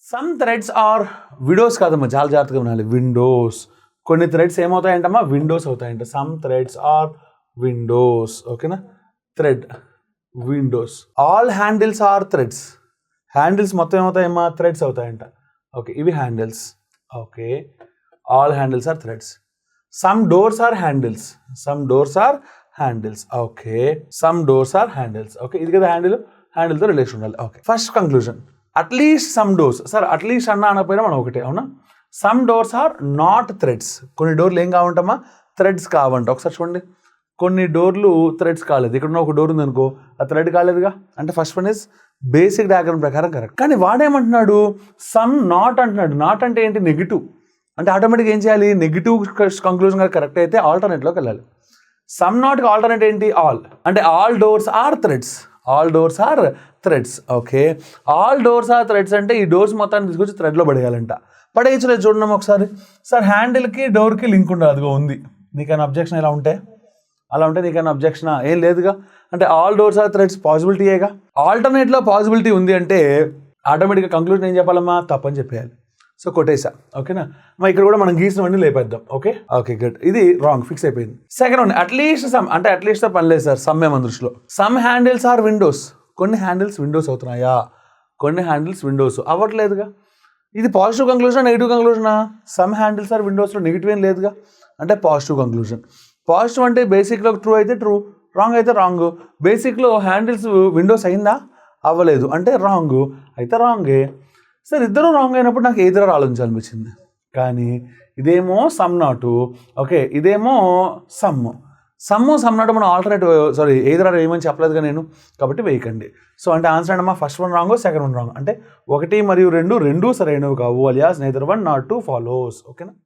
Some threads are Windows కాదమ్మా, చాలా జాగ్రత్తగా ఉండాలి. విండోస్, కొన్ని థ్రెడ్స్ ఏమవుతాయంటమ్మా, విండోస్ అవుతాయంట. సమ్ థ్రెడ్స్ ఆర్ విండోస్, ఓకేనా. Thread, windows. All handles are threads, handles మొత్తం ఏమవుతాయమ్మా, థ్రెడ్స్ అవుతాయంట. ఓకే, ఇవి handles. Okay, all handles are threads. Some doors are handles, some doors are handles. Okay, some doors are handles. Okay, ఇది కదా handle, హ్యాండిల్తో relation ఉండాలి. Okay, first conclusion, at least some doors. Sir at least అన్నా అనకపోయినా మనం ఒకటే, అవునా. Some doors are not threads, కొన్ని డోర్లు ఏం కావంటమ్మా, థ్రెడ్స్ కావంట. ఒకసారి చూడండి, కొన్ని డోర్లు థ్రెడ్స్ కాలేదు. ఇక్కడ ఒక డోర్ ఉంది అనుకో, ఆ థ్రెడ్ కాలేదుగా, అంటే first one is basic diagram ప్రకారం కరెక్ట్. కానీ వాడేమంటున్నాడు, సమ్ నాట్ అంటున్నాడు. నాట్ అంటే ఏంటి, నెగిటివ్. అంటే ఆటోమేటిక్గా ఏం చేయాలి, నెగిటివ్ కంక్లూజన్ కరెక్ట్ అయితే ఆల్టర్నేట్లోకి వెళ్ళాలి. సమ్ నాట్కి ఆల్టర్నేట్ ఏంటి, ఆల్. అంటే all doors are threads, all doors are threads. Okay, all doors are threads అంటే ఈ డోర్స్ మొత్తాన్ని తీసుకొచ్చి థ్రెడ్లో పడేయాలంట. పడేయచ్చలేదు, చూడండి ఒకసారి. సార్ హ్యాండిల్కి డోర్కి లింక్ ఉండదు, అదిగో ఉంది. నీకైనా అబ్జెక్షన్ ఇలా ఉంటే, అలా ఉంటే నీకైనా అబ్జెక్షన్ ఏం లేదుగా. అంటే ఆల్ డోర్స్ ఆర్ థ్రెడ్స్ పాసిబిలిటీయేగా. ఆల్టర్నేట్లో పాసిబిలిటీ ఉంది అంటే ఆటోమేటిక్గా కంక్లూజన్ ఏం చెప్పాలమ్మా, తప్పని చెప్పేయాలి. సో కొట్టేసా, ఓకేనా. మరి ఇక్కడ కూడా మనం గీసినవన్నీ లేపేద్దాం. Okay, okay, good. ఇది రాంగ్, ఫిక్స్ అయిపోయింది. Second one, at least some. అంటే అట్లీస్ట్ పని లేదు సార్, సమ్ మన దృష్టిలో. సమ్ హ్యాండిల్స్ ఆర్ విండోస్, కొన్ని హ్యాండిల్స్ విండోస్ అవుతున్నాయా, కొన్ని హ్యాండిల్స్ విండోస్ అవ్వట్లేదుగా. ఇది పాజిటివ్ కంక్లూజన్, నెగిటివ్ కంక్లూజనా. సమ్ హ్యాండిల్స్ ఆర్ విండోస్లో నెగిటివ్ ఏం లేదుగా, అంటే పాజిటివ్ కంక్లూజన్. పాజిటివ్ అంటే బేసిక్లో ట్రూ అయితే ట్రూ, రాంగ్ అయితే రాంగ్. బేసిక్లో హ్యాండిల్స్ విండోస్ అయిందా, అవ్వలేదు, అంటే రాంగ్, అయితే రాంగే. సార్ ఇద్దరు రాంగ్ అయినప్పుడు నాకు ఎదురు ఆలోచించాలనిపించింది. కానీ ఇదేమో సమ్ నాటు, ఓకే, ఇదేమో సమ్. సమ్ నాటు మనం ఆల్టర్నేటివ్, సారీ ఎదురు ఏమని చెప్పలేదుగా నేను, కాబట్టి వేయకండి. సో అంటే ఆన్సర్ అంటే first one wrong, second one wrong. అంటే 1 మరియు 2 రెండూ సరైనవి కావు. Alias neither one not 2 follows. ఓకేనా.